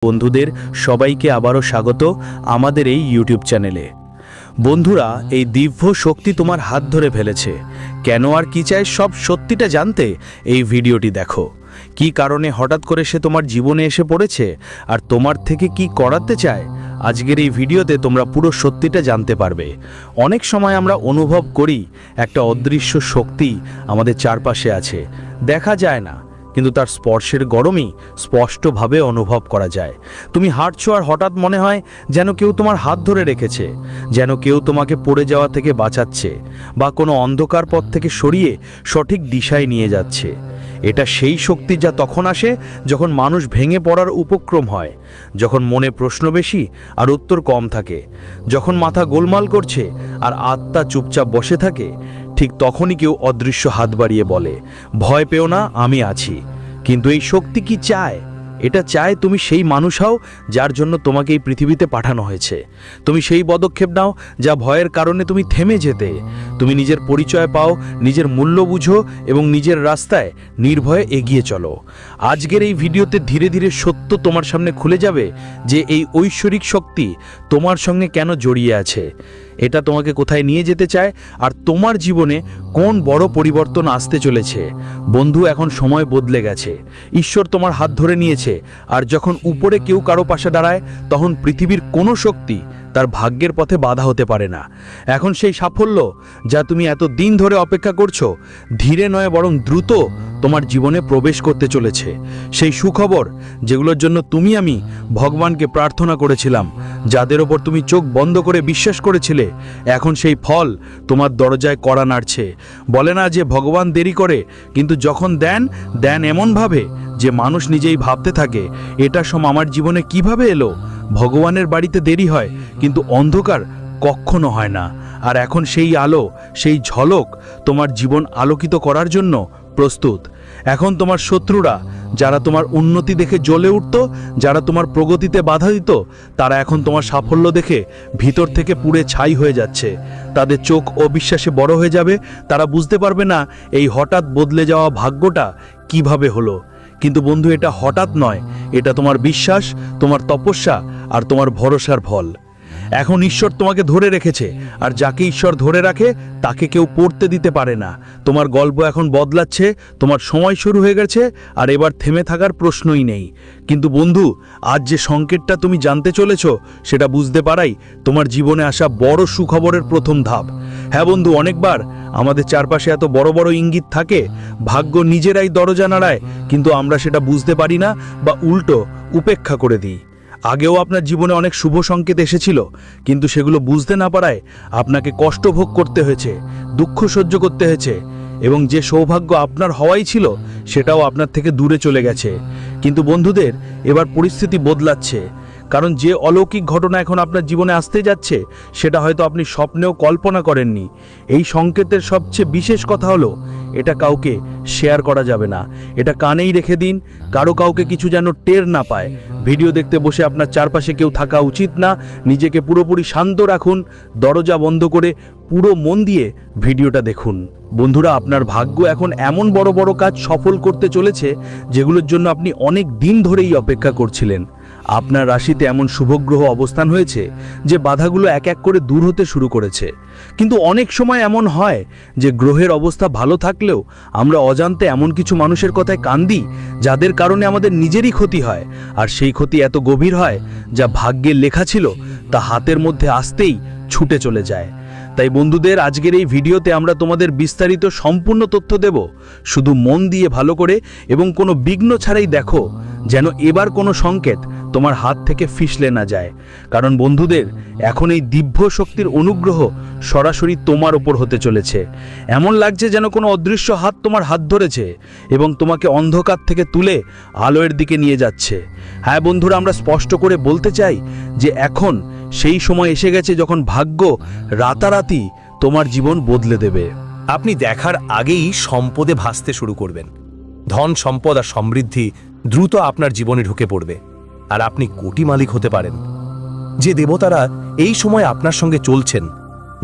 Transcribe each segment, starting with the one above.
বন্ধুদের সবাইকে আবারও স্বাগত আমাদের এই ইউটিউব চ্যানেলে। বন্ধুরা, এই দিব্য শক্তি তোমার হাত ধরে ফেলেছে। কেন আর কি চাই সব সত্যিটা জানতে এই ভিডিওটি দেখো। কি কারণে হঠাৎ করে সে তোমার জীবনে এসে পড়েছে আর তোমার থেকে কি করাতে চায়, আজকের এই ভিডিওতে তোমরা পুরো সত্যিটা জানতে পারবে। অনেক সময় আমরা অনুভব করি একটা অদৃশ্য শক্তি আমাদের চারপাশে আছে, দেখা যায় না, কিন্তু তার স্পর্শের গরমই স্পষ্টভাবে অনুভব করা যায়। তুমি হাঁটছো আর হঠাৎ মনে হয় যেন কেউ তোমার হাত ধরে রেখেছে, যেন কেউ তোমাকে পড়ে যাওয়া থেকে বাঁচাচ্ছে বা কোনো অন্ধকার পথ থেকে সরিয়ে সঠিক দিশায় নিয়ে যাচ্ছে। এটা সেই শক্তি যা তখন আসে যখন মানুষ ভেঙে পড়ার উপক্রম হয়, যখন মনে প্রশ্ন বেশি আর উত্তর কম থাকে, যখন মাথা গোলমাল করছে আর আত্মা চুপচাপ বসে থাকে। ঠিক তখনই কেউ অদৃশ্য হাত বাড়িয়ে বলে, ভয় পেও না, আমি আছি। কিন্তু এই শক্তি কি চায়? এটা চায় তুমি সেই মানুষ হও যার জন্য তোমাকে এই পৃথিবীতে পাঠানো হয়েছে। তুমি সেই পদক্ষেপ নাও যা ভয়ের কারণে তুমি থেমে যেতে। তুমি নিজের পরিচয় পাও, নিজের মূল্য বুঝো এবং নিজের রাস্তায় নির্ভয়ে এগিয়ে চলো। আজকের এই ভিডিওতে ধীরে ধীরে সত্য তোমার সামনে খুলে যাবে যে এই ঐশ্বরিক শক্তি তোমার সঙ্গে কেন জড়িয়ে আছে, এটা তোমাকে কোথায় নিয়ে যেতে চায় আর তোমার জীবনে কোন বড় পরিবর্তন আসতে চলেছে। বন্ধু, এখন সময় বদলে গেছে। ঈশ্বর তোমার হাত ধরে নিয়েছে, আর যখন উপরে কেউ কারো পাশে দাঁড়ায় তখন পৃথিবীর কোনো শক্তি তার ভাগ্যের পথে বাধা হতে পারে না। এখন সেই সাফল্য যা তুমি এত দিন ধরে অপেক্ষা করছো, ধীরে নয় বরং দ্রুত তোমার জীবনে প্রবেশ করতে চলেছে। সেই সুখবর যেগুলোর জন্য আমি ভগবানকে প্রার্থনা করেছিলাম, যাদের ওপর তুমি চোখ বন্ধ করে বিশ্বাস করেছিলে, এখন সেই ফল তোমার দরজায় কড়া নাড়ছে। বলে না যে ভগবান দেরি করে, কিন্তু যখন দেন এমনভাবে যে মানুষ নিজেই ভাবতে থাকে, এটা আমার জীবনে কিভাবে এলো। ভগবানের বাড়িতে দেরি হয়, কিন্তু অন্ধকার কখনো হয় না। আর এখন সেই আলো, সেই ঝলক তোমার জীবন আলোকিত করার জন্য প্রস্তুত। এখন তোমার শত্রুরা, যারা তোমার উন্নতি দেখে জ্বলে উঠত, যারা তোমার প্রগতিতে বাধা দিত, তারা এখন তোমার সাফল্য দেখে ভিতর থেকে পুড়ে ছাই হয়ে যাচ্ছে। তাদের চোখ অবিশ্বাসে বড় হয়ে যাবে। তারা বুঝতে পারবে না এই হঠাৎ বদলে যাওয়া ভাগ্যটা কিভাবে হলো। কিন্তু বন্ধু, এটা হঠাৎ নয়, এটা তোমার বিশ্বাস, তোমার তপস্যা আর তোমার ভরসার ফল। এখন ঈশ্বর তোমাকে ধরে রেখেছে, আর যাকে ঈশ্বর ধরে রাখে তাকে কেউ পড়তে দিতে পারে না। তোমার গল্প এখন বদলাচ্ছে, তোমার সময় শুরু হয়ে গেছে, আর এবার থেমে থাকার প্রশ্নই নেই। কিন্তু বন্ধু, আজ যে সংকেতটা তুমি জানতে চলেছ, সেটা বুঝতে পারাই তোমার জীবনে আসা বড় সুখবরের প্রথম ধাপ। হ্যাঁ বন্ধু, অনেকবার আমাদের চারপাশে এত বড় বড় ইঙ্গিত থাকে, ভাগ্য নিজেরাই দরজা নাড়ায়, কিন্তু আমরা সেটা বুঝতে পারি না বা উল্টো উপেক্ষা করে দিই। আগেও আপনার জীবনে অনেক শুভ সংকেত এসেছিল, কিন্তু সেগুলো বুঝতে না পারায় আপনাকে কষ্ট ভোগ করতে হয়েছে, দুঃখ সহ্য করতে হয়েছে, এবং যে সৌভাগ্য আপনার হওয়াই ছিল সেটাও আপনার থেকে দূরে চলে গেছে। কিন্তু বন্ধুদের, এবার পরিস্থিতি বদলাচ্ছে, কারণ যে অলৌকিক ঘটনা এখন আপনার জীবনে আসতে যাচ্ছে সেটা হয়তো আপনি স্বপ্নেও কল্পনা করেননি। এই সংকেতের সবচেয়ে বিশেষ কথা হলো, এটা কাউকে শেয়ার করা যাবে না। এটা কানেই রেখে দিন, কাউকে কিছু যেন টের না পায়। ভিডিও দেখতে বসে আপনার চারপাশে কেউ থাকা উচিত না। নিজেকে পুরোপুরি শান্ত রাখুন, দরজা বন্ধ করে পুরো মন দিয়ে ভিডিওটা দেখুন। বন্ধুরা, আপনার ভাগ্য এখন এমন বড় বড় কাজ সফল করতে চলেছে যেগুলোর জন্য আপনি অনেক দিন ধরেই অপেক্ষা করছিলেন। আপনার রাশিতে এমন শুভগ্রহ অবস্থান হয়েছে যে বাধাগুলো এক এক করে দূর হতে শুরু করেছে। কিন্তু অনেক সময় এমন হয় যে গ্রহের অবস্থা ভালো থাকলেও আমরা অজান্তে এমন কিছু মানুষের কথায় কান দিই যাদের কারণে আমাদের নিজেরই ক্ষতি হয়, আর সেই ক্ষতি এত গভীর হয় যা ভাগ্যে লেখা ছিল তা হাতের মধ্যে আসতেই ছুটে চলে যায়। তাই বন্ধুদের, আজকের এই ভিডিওতে আমরা তোমাদের বিস্তারিত সম্পূর্ণ তথ্য দেব। শুধু মন দিয়ে ভালো করে এবং কোনো বিঘ্ন ছাড়াই দেখো, যেন এবার কোনো সংকেত তোমার হাত থেকে ফিসলে না যায়। কারণ বন্ধুদের, এখন এই দিব্য শক্তির অনুগ্রহ সরাসরি তোমার ওপর হতে চলেছে। এমন লাগছে যেন কোনো অদৃশ্য হাত তোমার হাত ধরেছে এবং তোমাকে অন্ধকার থেকে তুলে আলোর দিকে নিয়ে যাচ্ছে। হ্যাঁ বন্ধুরা, আমরা স্পষ্ট করে বলতে চাই যে এখন সেই সময় এসে গেছে যখন ভাগ্য রাতারাতি তোমার জীবন বদলে দেবে। আপনি দেখার আগেই সম্পদে ভাসতে শুরু করবেন। ধন, সম্পদ আর সমৃদ্ধি দ্রুত আপনার জীবনে ঢুকে পড়বে, আর আপনি কোটি মালিক হতে পারেন। যে দেবতারা এই সময় আপনার সঙ্গে চলছেন,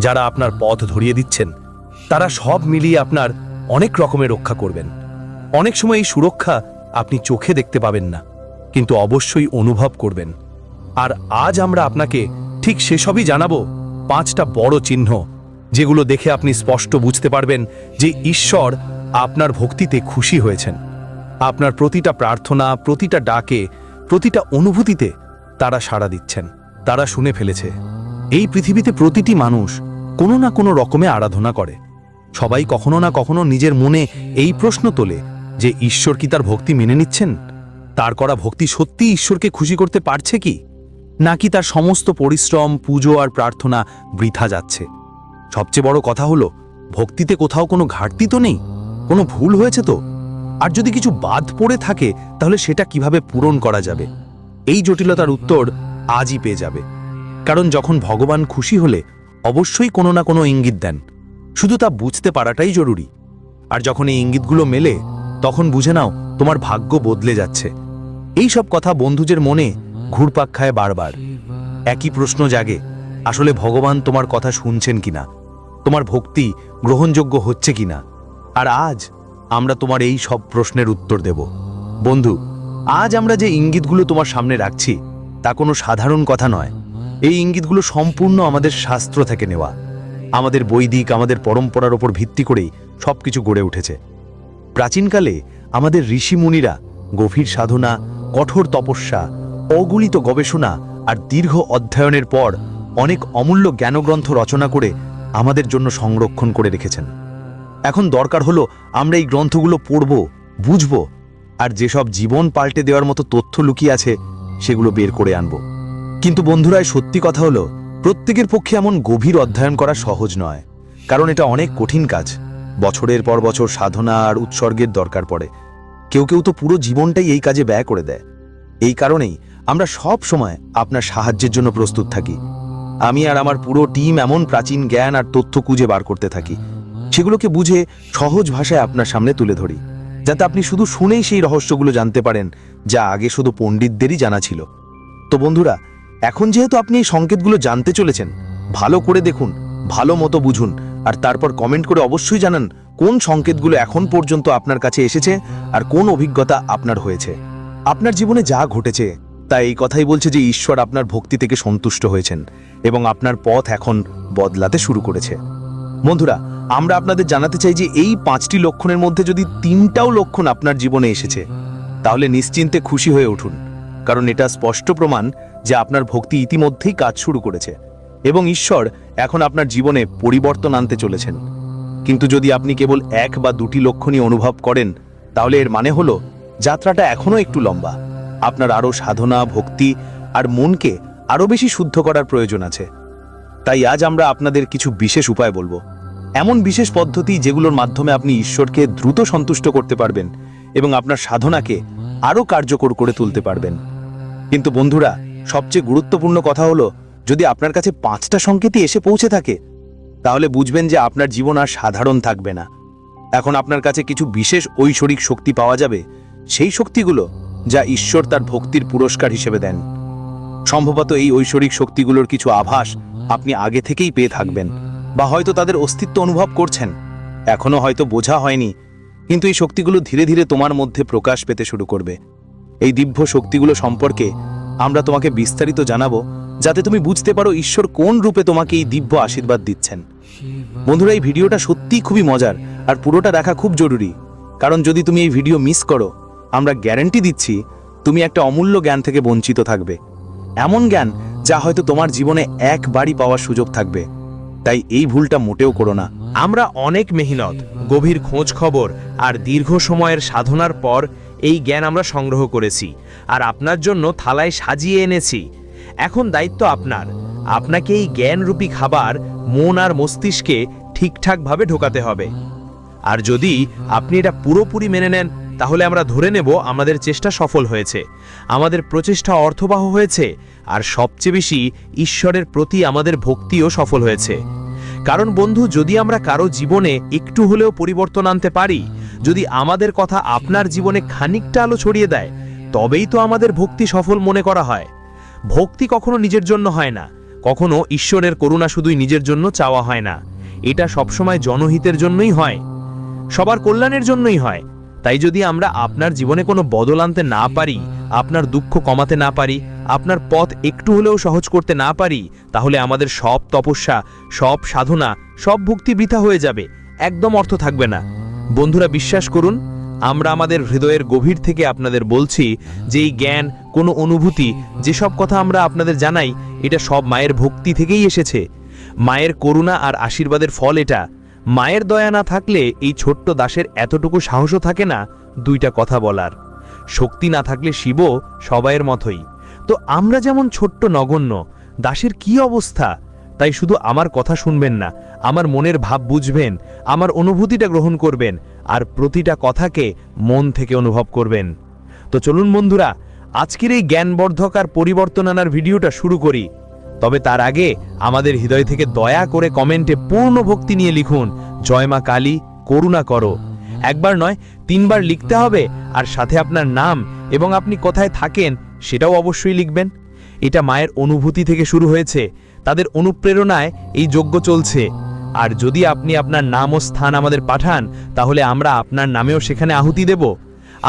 যারা আপনার পথ ধরিয়ে দিচ্ছেন, তারা সব মিলিয়ে আপনার অনেক রকমের রক্ষা করবেন। অনেক সময় এই সুরক্ষা আপনি চোখে দেখতে পাবেন না, কিন্তু অবশ্যই অনুভব করবেন। আর আজ আমরা আপনাকে ঠিক সেসবই জানাবো, 5টা বড় চিহ্ন, যেগুলো দেখে আপনি স্পষ্ট বুঝতে পারবেন যে ঈশ্বর আপনার ভক্তিতে খুশি হয়েছেন। আপনার প্রতিটা প্রার্থনা, প্রতিটা ডাকে, প্রতিটা অনুভূতিতে তারা সাড়া দিচ্ছেন। তারা শুনে ফেলেছে। এই পৃথিবীতে প্রতিটি মানুষ কোনো না কোনো রকমে আরাধনা করে। সবাই কখনো না কখনো নিজের মনে এই প্রশ্ন তোলে যে ঈশ্বর কি তার ভক্তি মেনে নিচ্ছেন? তার করা ভক্তি সত্যি ঈশ্বরকে খুশি করতে পারছে কি, নাকি তার সমস্ত পরিশ্রম, পুজো আর প্রার্থনা বৃথা যাচ্ছে? সবচেয়ে বড় কথা হলো, ভক্তিতে কোথাও কোনো ঘাটতি তো নেই, কোনো ভুল হয়েছে তো? আর যদি কিছু বাদ পড়ে থাকে, তাহলে সেটা কিভাবে পূরণ করা যাবে? এই জটিলতার উত্তর আজই পেয়ে যাবে। কারণ যখন ভগবান খুশি হলে অবশ্যই কোনো না কোনো ইঙ্গিত দেন, শুধু তা বুঝতে পারাটাই জরুরি। আর যখন এই ইঙ্গিতগুলো মেলে, তখন বুঝে নাও তোমার ভাগ্য বদলে যাচ্ছে। এই সব কথা বন্ধুদের মনে ঘুরপাক খায় বারবার। একই প্রশ্ন জাগে, আসলে ভগবান তোমার কথা শুনছেন কিনা, তোমার ভক্তি গ্রহণযোগ্য হচ্ছে কিনা? আর আজ আমরা তোমার এই সব প্রশ্নের উত্তর দেব। বন্ধু, আজ আমরা যে ইঙ্গিতগুলো তোমার সামনে রাখছি, তা কোনো সাধারণ কথা নয়। এই ইঙ্গিতগুলো সম্পূর্ণ আমাদের শাস্ত্র থেকে নেওয়া। আমাদের বৈদিক, আমাদের পরম্পরার ওপর ভিত্তি করেই সবকিছু গড়ে উঠেছে। প্রাচীনকালে আমাদের ঋষিমুনিরা গভীর সাধনা, কঠোর তপস্যা, অগণিত গবেষণা আর দীর্ঘ অধ্যয়নের পর অনেক অমূল্য জ্ঞানগ্রন্থ রচনা করে আমাদের জন্য সংরক্ষণ করে রেখেছেন। এখন দরকার হলো আমরা এই গ্রন্থগুলো পড়ব, বুঝব, আর যেসব জীবন পাল্টে দেওয়ার মতো তথ্য লুকিয়ে আছে সেগুলো বের করে আনব। কিন্তু বন্ধুরা, সত্যি কথা হলো, প্রত্যেকের পক্ষে এমন গভীর অধ্যয়ন করা সহজ নয়, কারণ এটা অনেক কঠিন কাজ। বছরের পর বছর সাধনা আর উৎসর্গের দরকার পড়ে। কেউ কেউ তো পুরো জীবনটাই এই কাজে ব্যয় করে দেয়। এই কারণেই আমরা সব সময় আপনার সাহায্যের জন্য প্রস্তুত থাকি। আমি আর আমার পুরো টিম এমন প্রাচীন জ্ঞান আর তথ্য খুঁজে বার করতে থাকি, সেগুলোকে বুঝে সহজ ভাষায় আপনার সামনে তুলে ধরি, যাতে আপনি শুধু শুনেই সেই রহস্যগুলো জানতে পারেন যা আগে শুধু পণ্ডিতদেরই জানা ছিল। তো বন্ধুরা, এখন যেহেতু আপনি এই সংকেতগুলো জানতে চলেছেন, ভালো করে দেখুন, ভালো মতো বুঝুন, আর তারপর কমেন্ট করে অবশ্যই জানান কোন সংকেতগুলো এখন পর্যন্ত আপনার কাছে এসেছে আর কোন অভিজ্ঞতা আপনার হয়েছে। আপনার জীবনে যা ঘটেছে তা এই কথাই বলছে যে ঈশ্বর আপনার ভক্তি থেকে সন্তুষ্ট হয়েছেন এবং আপনার পথ এখন বদলাতে শুরু করেছে। বন্ধুরা, আমরা আপনাদের জানাতে চাই যে এই 5টি লক্ষণের মধ্যে যদি 3টাও লক্ষণ আপনার জীবনে এসেছে, তাহলে নিশ্চিন্তে খুশি হয়ে উঠুন, কারণ এটা স্পষ্ট প্রমাণ যে আপনার ভক্তি ইতিমধ্যেই কাজ শুরু করেছে এবং ঈশ্বর এখন আপনার জীবনে পরিবর্তন আনতে চলেছেন। কিন্তু যদি আপনি কেবল 1 বা 2টি লক্ষণই অনুভব করেন, তাহলে এর মানে হলো যাত্রাটা এখনো একটু লম্বা। আপনার আরও সাধনা, ভক্তি আর মনকে আরও বেশি শুদ্ধ করার প্রয়োজন আছে। তাই আজ আমরা আপনাদের কিছু বিশেষ উপায় বলবো, এমন বিশেষ পদ্ধতি যেগুলোর মাধ্যমে আপনি ঈশ্বরকে দ্রুত সন্তুষ্ট করতে পারবেন এবং আপনার সাধনাকে আরও কার্যকর করে তুলতে পারবেন। কিন্তু বন্ধুরা, সবচেয়ে গুরুত্বপূর্ণ কথা হলো, যদি আপনার কাছে 5টা সংকেতই এসে পৌঁছে থাকে, তাহলে বুঝবেন যে আপনার জীবন আর সাধারণ থাকবে না। এখন আপনার কাছে কিছু বিশেষ ঐশ্বরিক শক্তি পাওয়া যাবে, সেই শক্তিগুলো যা ঈশ্বর তার ভক্তির পুরস্কার হিসেবে দেন। সম্ভবত এই ঐশ্বরিক শক্তিগুলোর কিছু আভাস আপনি আগে থেকেই পেয়ে থাকবেন, বা হয়তো তাদের অস্তিত্ব অনুভব করছেন। এখনো হয়তো বোঝা হয়নি, কিন্তু এই শক্তিগুলো ধীরে ধীরে তোমার মধ্যে প্রকাশ পেতে শুরু করবে। এই দিব্য শক্তিগুলো সম্পর্কে আমরা তোমাকে বিস্তারিত জানাবো, যাতে তুমি বুঝতে পারো ঈশ্বর কোন রূপে তোমাকে এই দিব্য আশীর্বাদ দিচ্ছেন। বন্ধুরা, এই ভিডিওটা সত্যিই খুবই মজার আর পুরোটা দেখা খুব জরুরি, কারণ যদি তুমি এই ভিডিও মিস করো, আমরা গ্যারান্টি দিচ্ছি তুমি একটা অমূল্য জ্ঞান থেকে বঞ্চিত থাকবে। এমন জ্ঞান যা হয়তো তোমার জীবনে একবারই পাওয়ার সুযোগ থাকবে। তাই এই ভুলটা মোটেও করো না। আমরা অনেক মেহনত, গভীর খোঁজ খবর আর দীর্ঘ সময়ের সাধনার পর এই জ্ঞান আমরা সংগ্রহ করেছি আর আপনার জন্য থালায় সাজিয়ে এনেছি। এখন দায়িত্ব আপনার। আপনাকে এই জ্ঞানরূপী খাবার মন আর মস্তিষ্কে ঠিকঠাকভাবে ঢোকাতে হবে। আর যদি আপনি এটা পুরোপুরি মেনে নেন, তাহলে আমরা ধরে নেব আমাদের চেষ্টা সফল হয়েছে, আমাদের প্রচেষ্টা অর্থবহ হয়েছে, আর সবচেয়ে বেশি ঈশ্বরের প্রতি আমাদের ভক্তিও সফল হয়েছে। কারণ বন্ধু, যদি আমরা কারো জীবনে একটু হলেও পরিবর্তন আনতে পারি, যদি আমাদের কথা আপনার জীবনে খানিকটা আলো ছড়িয়ে দেয়, তবেই তো আমাদের ভক্তি সফল মনে করা হয়। ভক্তি কখনো নিজের জন্য হয় না, কখনো ঈশ্বরের করুণা শুধুই নিজের জন্য চাওয়া হয় না। এটা সবসময় জনহিতের জন্যই হয়, সবার কল্যাণের জন্যই হয়। তাই যদি আমরা আপনার জীবনে কোনো বদল আনতে না পারি, আপনার দুঃখ কমাতে না পারি, আপনার পথ একটু হলেও সহজ করতে না পারি, তাহলে আমাদের সব তপস্যা, সব সাধনা, সব ভক্তি বৃথা হয়ে যাবে, একদম অর্থ থাকবে না। বন্ধুরা, বিশ্বাস করুন, আমরা আমাদের হৃদয়ের গভীর থেকে আপনাদের বলছি যে এই জ্ঞান, কোনো অনুভূতি, যেসব কথা আমরা আপনাদের জানাই, এটা সব মায়ের ভক্তি থেকেই এসেছে। মায়ের করুণা আর আশীর্বাদের ফল এটা। মায়ের দয়া না থাকলে এই ছোট্ট দাসের এতটুকু সাহসও থাকে না দুইটা কথা বলার। শক্তি না থাকলে শিবও সবাইয়ের মতোই। তো আমরা যেমন ছোট্ট নগণ্য, দাসের কি অবস্থা? তাই শুধু আমার কথা শুনবেন না, আমার মনের ভাব বুঝবেন, আমার অনুভূতিটা গ্রহণ করবেন, আর প্রতিটা কথাকে মন থেকে অনুভব করবেন। তো চলুন বন্ধুরা, আজকের এই জ্ঞানবর্ধক আর পরিবর্তন আনার ভিডিওটা শুরু করি। তবে তার আগে আমাদের হৃদয় থেকে দয়া করে কমেন্টে পূর্ণ ভক্তি নিয়ে লিখুন, জয় মা কালী, করুণা করো। একবার নয়, 3 বার লিখতে হবে, আর সাথে আপনার নাম এবং আপনি কোথায় থাকেন সেটাও অবশ্যই লিখবেন। এটা মায়ের অনুভূতি থেকে শুরু হয়েছে, তাদের অনুপ্রেরণায় এই যজ্ঞ চলছে। আর যদি আপনি আপনার নাম ও স্থান আমাদের পাঠান, তাহলে আমরা আপনার নামেও সেখানে আহুতি দেব।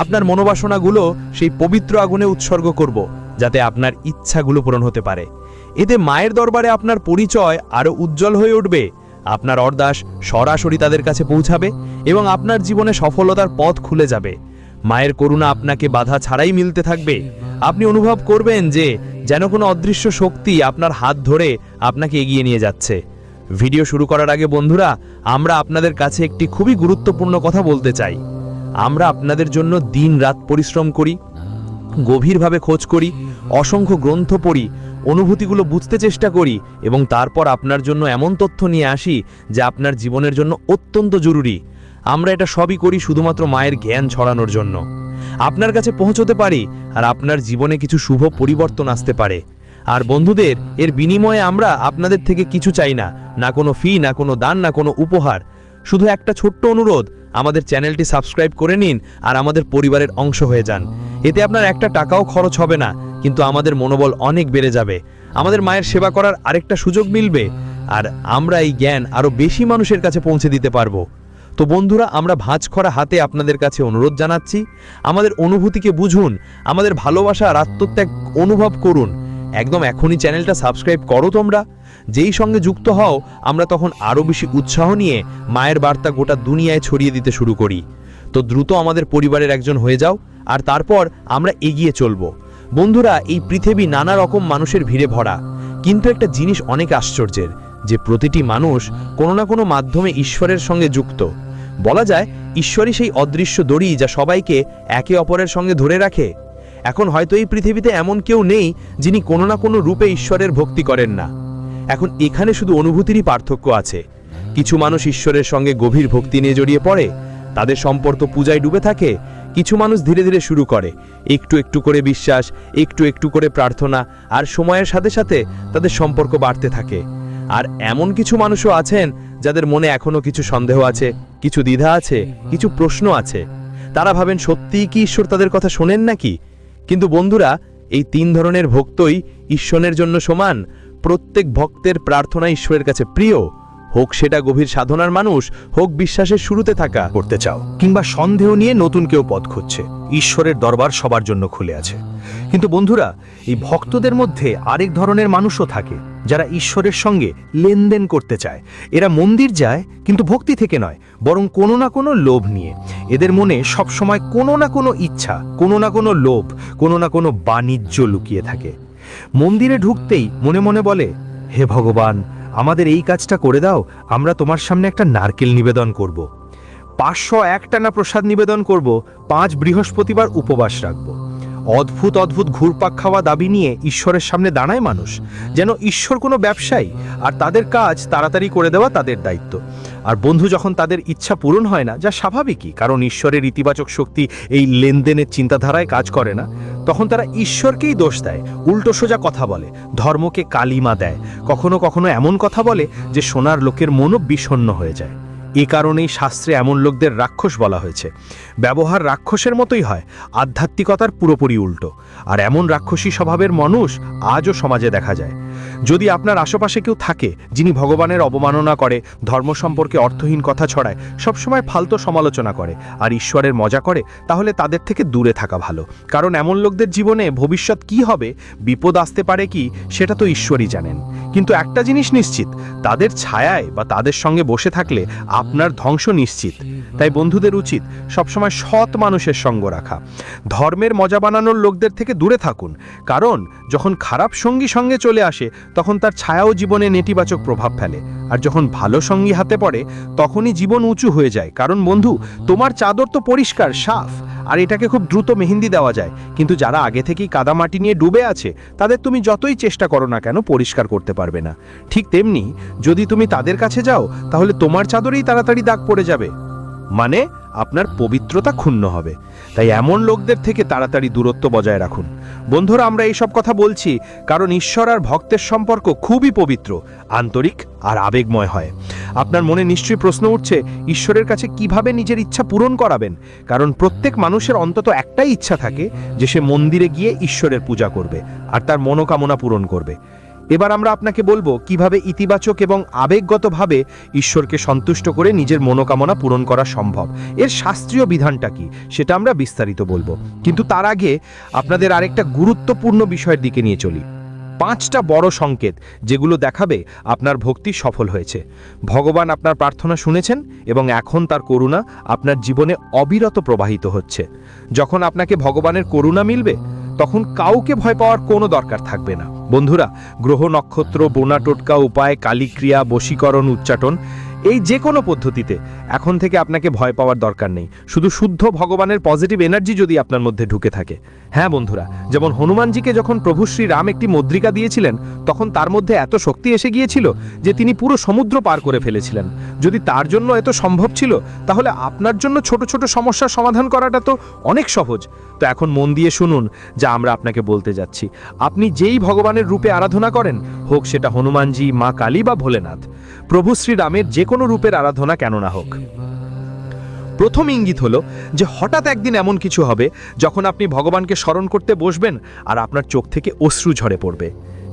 আপনার মনোবাসনাগুলো সেই পবিত্র আগুনে উৎসর্গ করব, যাতে আপনার ইচ্ছাগুলো পূরণ হতে পারে। এতে মায়ের দরবারে আপনার পরিচয় আরও উজ্জ্বল হয়ে উঠবে, আপনার অর্দাস সরাসরি তাদের কাছে পৌঁছাবে এবং আপনার জীবনে সফলতার পথ খুলে যাবে। মায়ের করুণা আপনাকে বাধা ছাড়াই মিলতে থাকবে। আপনি অনুভব করবেন যে যেন কোনো অদৃশ্য শক্তি আপনার হাত ধরে আপনাকে এগিয়ে নিয়ে যাচ্ছে। ভিডিও শুরু করার আগে বন্ধুরা, আমরা আপনাদের কাছে একটি খুবই গুরুত্বপূর্ণ কথা বলতে চাই। আমরা আপনাদের জন্য দিন-রাত পরিশ্রম করি, গভীরভাবে খোঁজ করি, অসংখ্য গ্রন্থ পড়ি, অনুভূতিগুলো বুঝতে চেষ্টা করি এবং তারপর আপনার জন্য এমন তথ্য নিয়ে আসি যা আপনার জীবনের জন্য অত্যন্ত জরুরি। আমরা এটা সবই করি শুধুমাত্র মায়ের জ্ঞান ছড়ানোর জন্য। আপনার কাছে পৌঁছতে পারি আর আপনার জীবনে কিছু শুভ পরিবর্তন আসতে পারে। আর বন্ধুদের, এর বিনিময়ে আমরা আপনাদের থেকে কিছু চাই না, না কোনো ফি, না কোনো দান, না কোনো উপহার। শুধু একটা ছোট্ট অনুরোধ, আমাদের চ্যানেলটি সাবস্ক্রাইব করে নিন আর আমাদের পরিবারের অংশ হয়ে যান। এতে আপনার একটা টাকাও খরচ হবে না, কিন্তু আমাদের মনোবল অনেক বেড়ে যাবে। আমাদের মায়ের সেবা করার আরেকটা সুযোগ মিলবে, আর আমরা এই জ্ঞান আরও বেশি মানুষের কাছে পৌঁছে দিতে পারবো। তো বন্ধুরা, আমরা ভাঁজ করা হাতে আপনাদের কাছে অনুরোধ জানাচ্ছি, আমাদের অনুভূতিকে বুঝুন, আমাদের ভালোবাসা আর আত্মত্যাগ অনুভব করুন। একদম এখনই চ্যানেলটা সাবস্ক্রাইব করো তোমরা। যেই সঙ্গে যুক্ত হও, আমরা তখন আরও বেশি উৎসাহ নিয়ে মায়ের বার্তা গোটা দুনিয়ায় ছড়িয়ে দিতে শুরু করি। তো দ্রুত আমাদের পরিবারের একজন হয়ে যাও, আর তারপর আমরা এগিয়ে চলব। বন্ধুরা, এই পৃথিবী নানা রকম মানুষের ভিড়ে ভরা, কিন্তু একটা জিনিস অনেক আশ্চর্যের, যে প্রতিটি মানুষ কোনো না কোনো মাধ্যমে ঈশ্বরের সঙ্গে যুক্ত। বলা যায় ঈশ্বরই সেই অদৃশ্য দড়ি যা সবাইকে একে অপরের সঙ্গে ধরে রাখে। এখন হয়তো এই পৃথিবীতে এমন কেউ নেই যিনি কোনো না কোনো রূপে ঈশ্বরের ভক্তি করেন না। এখন এখানে শুধু অনুভূতিরই পার্থক্য আছে। কিছু মানুষ ঈশ্বরের সঙ্গে গভীর ভক্তি নিয়ে জড়িয়ে পড়ে, তাদের সম্পর্ক পূজায় ডুবে থাকে। কিছু মানুষ ধীরে ধীরে শুরু করে, একটু একটু করে বিশ্বাস, একটু একটু করে প্রার্থনা, আর সময়ের সাথে সাথে তাদের সম্পর্ক বাড়তে থাকে। আর এমন কিছু মানুষও আছেন যাদের মনে এখনো কিছু সন্দেহ আছে, কিছু দ্বিধা আছে, কিছু প্রশ্ন আছে। তারা ভাবেন সত্যিই কি ঈশ্বর তাদের কথা শোনেন নাকি? কিন্তু বন্ধুরা, এই 3 ধরনের ভক্তই ঈশ্বরের জন্য সমান। প্রত্যেক ভক্তের প্রার্থনা ঈশ্বরের কাছে প্রিয়, হোক সেটা গভীর সাধনার মানুষ, হোক বিশ্বাসের শুরুতে থাকা। করতে চাও কিংবা সন্দেহ নিয়ে নতুন কেউ পথ খুঁজছে, ঈশ্বরের দরবার সবার জন্য খুলে আছে। কিন্তু বন্ধুরা, এই ভক্তদের মধ্যে আরেক ধরনের মানুষও থাকে, যারা ঈশ্বরের সঙ্গে লেনদেন করতে চায়। এরা মন্দির যায়, কিন্তু ভক্তি থেকে নয়, বরং কোনো না কোনো লোভ নিয়ে। এদের মনে সবসময় কোনো না কোনো ইচ্ছা, কোনো না কোনো লোভ, কোনো না কোনো বাণিজ্য লুকিয়ে থাকে। মন্দিরে ঢুকতেই মনে মনে বলে, হে ভগবান, আমাদের এই কাজটা করে দাও, আমরা তোমার সামনে একটা নারকেল নিবেদন করব, 501 টানা প্রসাদ নিবেদন করব, 5 বৃহস্পতিবার উপবাস রাখব। অদ্ভুত অদ্ভুত ঘুরপাক খাওয়া দাবি নিয়ে ঈশ্বরের সামনে দাঁড়ায় মানুষ, যেন ঈশ্বর কোনো ব্যবসায়ী আর তাদের কাজ তাড়াতাড়ি করে দেওয়া তাদের দায়িত্ব। আর বন্ধু, যখন তাদের ইচ্ছা পূরণ হয় না, যা স্বাভাবিকই, কারণ ঈশ্বরের ইতিবাচক শক্তি এই লেনদেনের চিন্তাধারায় কাজ করে না, তখন তারা ঈশ্বরকেই দোষ দেয়, উল্টো সোজা কথা বলে, ধর্মকে কালিমা দেয়, কখনো কখনো এমন কথা বলে যে শোনার লোকের মনও বিষণ্ণ হয়ে যায়। এ কারণেই শাস্ত্রে এমন লোকদের রাক্ষস বলা হয়েছে। ব্যবহার রাক্ষসের মতোই হয়, আধ্যাত্মিকতার পুরোপুরি উল্টো। আর এমন রাক্ষসী স্বভাবের মানুষ আজও সমাজে দেখা যায়। যদি আপনার আশেপাশে কেউ থাকে যিনি ভগবানের অবমাননা করে, ধর্ম সম্পর্কে অর্থহীন কথা ছড়ায়, সবসময় ফালতু সমালোচনা করে আর ঈশ্বরের মজা করে, তাহলে তাদের থেকে দূরে থাকা ভালো। কারণ এমন লোকদের জীবনে ভবিষ্যৎ কি হবে, বিপদ আসতে পারে কি, সেটা তো ঈশ্বরই জানেন। কিন্তু একটা জিনিস নিশ্চিত, তাদের ছায়ায় বা তাদের সঙ্গে বসে থাকলে আপনার ধ্বংস নিশ্চিত। তাই বন্ধুদের উচিত সবসময় সৎ মানুষের সঙ্গ রাখা। ধর্মের মজা বানানোর লোকদের থেকে দূরে থাকুন, কারণ যখন খারাপ সঙ্গী সঙ্গে চলে আসে তখন তার ছায়াও জীবনে নেতিবাচক প্রভাব ফেলে। আর যখন ভালো সঙ্গী হাতে পড়ে তখনই জীবন উঁচু হয়ে যায়। কারণ বন্ধু, তোমার চাদর তো পরিষ্কার সাফ, আর এটাকে খুব দ্রুত মেহেন্দি দেওয়া যায়। কিন্তু যারা আগে থেকেই কাদামাটি নিয়ে ডুবে আছে, তাদের তুমি যতই চেষ্টা করো না কেন পরিষ্কার করতে পারবে না। ঠিক তেমনি যদি তুমি তাদের কাছে যাও, তাহলে তোমার চাদরেই তাড়াতাড়ি দাগ পড়ে যাবে, মানে আপনার পবিত্রতা ক্ষুণ্ণ হবে। তাই এমন লোকদের থেকে তাড়াতাড়ি দূরত্ব বজায় রাখুন। বন্ধুরা, আমরা এইসব কথা বলছি কারণ ঈশ্বর আর ভক্তের সম্পর্ক খুবই পবিত্র, আন্তরিক আর আবেগময় হয়। আপনার মনে নিশ্চয়ই প্রশ্ন উঠছে, ঈশ্বরের কাছে কিভাবে নিজের ইচ্ছা পূরণ করাবেন? কারণ প্রত্যেক মানুষের অন্তত একটাই ইচ্ছা থাকে, যে সে মন্দিরে গিয়ে ঈশ্বরের পূজা করবে আর তার মনোকামনা পূরণ করবে। এবার আমরা আপনাকে বলবো কিভাবে ইতিবাচক এবং আবেগগতভাবে ঈশ্বরকে সন্তুষ্ট করে নিজের মনোকামনা পূরণ করা সম্ভব। এর শাস্ত্রীয় বিধানটা কি সেটা আমরা বিস্তারিত বলবো, কিন্তু তার আগে আপনাদের আরেকটা গুরুত্বপূর্ণ বিষয়ের দিকে নিয়ে চলি। 5টা বড় সংকেত যেগুলো দেখাবে আপনার ভক্তি সফল হয়েছে। ভগবান আপনার প্রার্থনা শুনেছেন এবং এখন তার করুণা আপনার জীবনে অবিরত প্রবাহিত হচ্ছে। যখন আপনাকে ভগবানের করুণা মিলবে, তখন কাউকে ভয় পাওয়ার কোনো দরকার থাকবে না। বন্ধুরা, গ্রহ নক্ষত্র, বোনা টোটকা উপায়, কালীক্রিয়া, বশীকরণ, উচ্চাটন, এই যে কোনো পদ্ধতিতে এখন থেকে আপনাকে ভয় পাওয়ার দরকার নেই। শুধু শুদ্ধ ভগবানের পজিটিভ এনার্জি যদি আপনার মধ্যে ঢুকে থাকে। হ্যাঁ বন্ধুরা, যেমন হনুমানজিকে যখন প্রভু শ্রীরাম একটি মুদ্রিকা দিয়েছিলেন, তখন তার মধ্যে এত শক্তি এসে গিয়েছিল যে তিনি পুরো সমুদ্র পার করে ফেলেছিলেন। যদি তার জন্য এত সম্ভব ছিল, তাহলে আপনার জন্য ছোট ছোট সমস্যার সমাধান করাটা তো অনেক সহজ। তো এখন মন দিয়ে শুনুন যা আমরা আপনাকে বলতে যাচ্ছি। আপনি যেই ভগবানের রূপে আরাধনা করেন, হোক সেটা হনুমানজি, মা কালী বা ভোলেনাথ, প্রভু শ্রীরামের যে কোনো রূপের আরাধনা কেন না হোক, প্রথম ইঙ্গিত হলো যে হঠাৎ একদিন এমন কিছু হবে যখন আপনি ভগবানকে স্মরণ করতে বসবেন আর আপনার চোখ থেকে অশ্রু ঝরে পড়বে।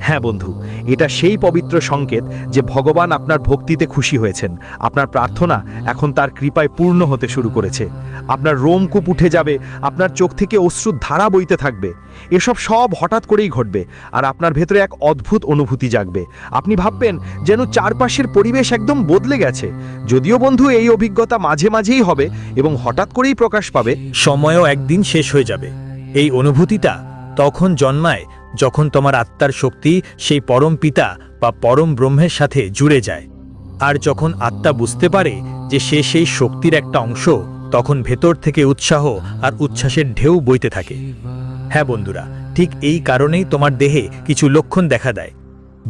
হ্যাঁ বন্ধু, এটা সেই পবিত্র সংকেত যে ভগবান আপনার ভক্তিতে খুশি হয়েছেন। আপনার প্রার্থনা এখন তার কৃপায় পূর্ণ হতে শুরু করেছে। আপনার রোমকূপ উঠে যাবে, আপনার চোখ থেকে অশ্রুর ধারা বইতে থাকবে। এসব সব হঠাৎ করেই ঘটবে আর আপনার ভেতরে এক অদ্ভুত অনুভূতি জাগবে। আপনি ভাববেন যেন চারপাশের পরিবেশ একদম বদলে গেছে। যদিও বন্ধু, এই অভিজ্ঞতা মাঝে মাঝেই হবে এবং হঠাৎ করেই প্রকাশ পাবে। সময়ও একদিন শেষ হয়ে যাবে। এই অনুভূতিটা তখন জন্মায় যখন তোমার আত্মার শক্তি সেই পরম পিতা বা পরম ব্রহ্মের সাথে জুড়ে যায়। আর যখন আত্মা বুঝতে পারে যে সে সেই শক্তির একটা অংশ, তখন ভেতর থেকে উৎসাহ আর উচ্ছ্বাসের ঢেউ বইতে থাকে। হ্যাঁ বন্ধুরা, ঠিক এই কারণেই তোমার দেহে কিছু লক্ষণ দেখা দেয়,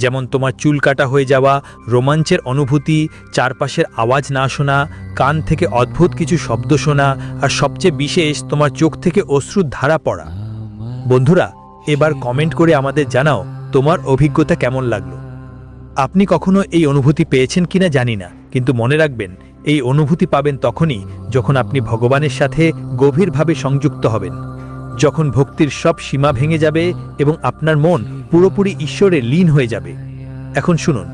যেমন তোমার চুল কাটা হয়ে যাওয়া, রোমাঞ্চের অনুভূতি, চারপাশের আওয়াজ না শোনা, কান থেকে অদ্ভুত কিছু শব্দ শোনা, আর সবচেয়ে বিশেষ তোমার চোখ থেকে অশ্রুর ধারা পড়া। বন্ধুরা, এবার কমেন্ট করে আমাদের জানাও তোমার অভিজ্ঞতা কেমন লাগলো। আপনি কখনো এই অনুভূতি পেয়েছেন কিনা জানি না, কিন্তু মনে রাখবেন এই অনুভূতি পাবেন তখনই যখন আপনি ভগবানের সাথে গভীরভাবে সংযুক্ত হবেন, যখন ভক্তির সব সীমা ভেঙে যাবে এবং আপনার মন পুরোপুরি ঈশ্বরে লীন হয়ে যাবে। এখন শুনুন,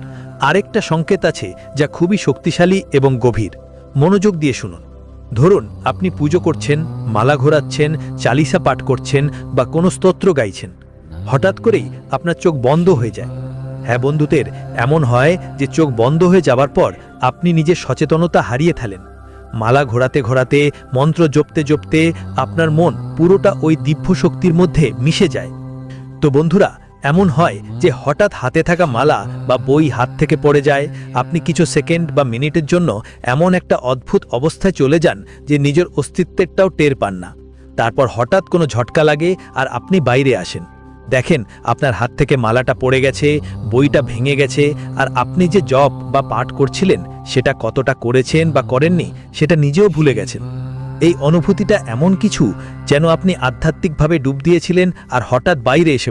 আরেকটা সংকেত আছে যা খুবই শক্তিশালী এবং গভীর। মনোযোগ দিয়ে শুনুন। ধরুন আপনি পুজো করছেন, মালা ঘোরাচ্ছেন, চালিসা পাঠ করছেন বা কোনো স্তোত্র গাইছেন, হঠাৎ করেই আপনার চোখ বন্ধ হয়ে যায়। হ্যাঁ বন্ধুদের, এমন হয় যে চোখ বন্ধ হয়ে যাবার পর আপনি নিজের সচেতনতা হারিয়ে ফেলেন। মালা ঘোরাতে ঘোরাতে, মন্ত্র জপতে জপতে আপনার মন পুরোটা ওই দিব্য শক্তির মধ্যে মিশে যায়। তো বন্ধুরা, এমন হয় যে হঠাৎ হাতে থাকা মালা বা বই হাত থেকে পড়ে যায়। আপনি কিছু সেকেন্ড বা মিনিটের জন্য এমন একটা অদ্ভুত অবস্থায় চলে যান যে নিজের অস্তিত্বেরটাও টের পান না। তারপর হঠাৎ কোনো ঝটকা লাগে আর আপনি বাইরে আসেন, দেখেন আপনার হাত থেকে মালাটা পড়ে গেছে, বইটা ভেঙে গেছে, আর আপনি যে জপ বা পাঠ করছিলেন সেটা কতটা করেছেন বা করেননি সেটা নিজেও ভুলে গেছেন। এই অনুভূতিটা এমন কিছু যেন আপনি আধ্যাত্মিকভাবে ডুব দিয়েছিলেন আর হঠাৎ বাইরে এসে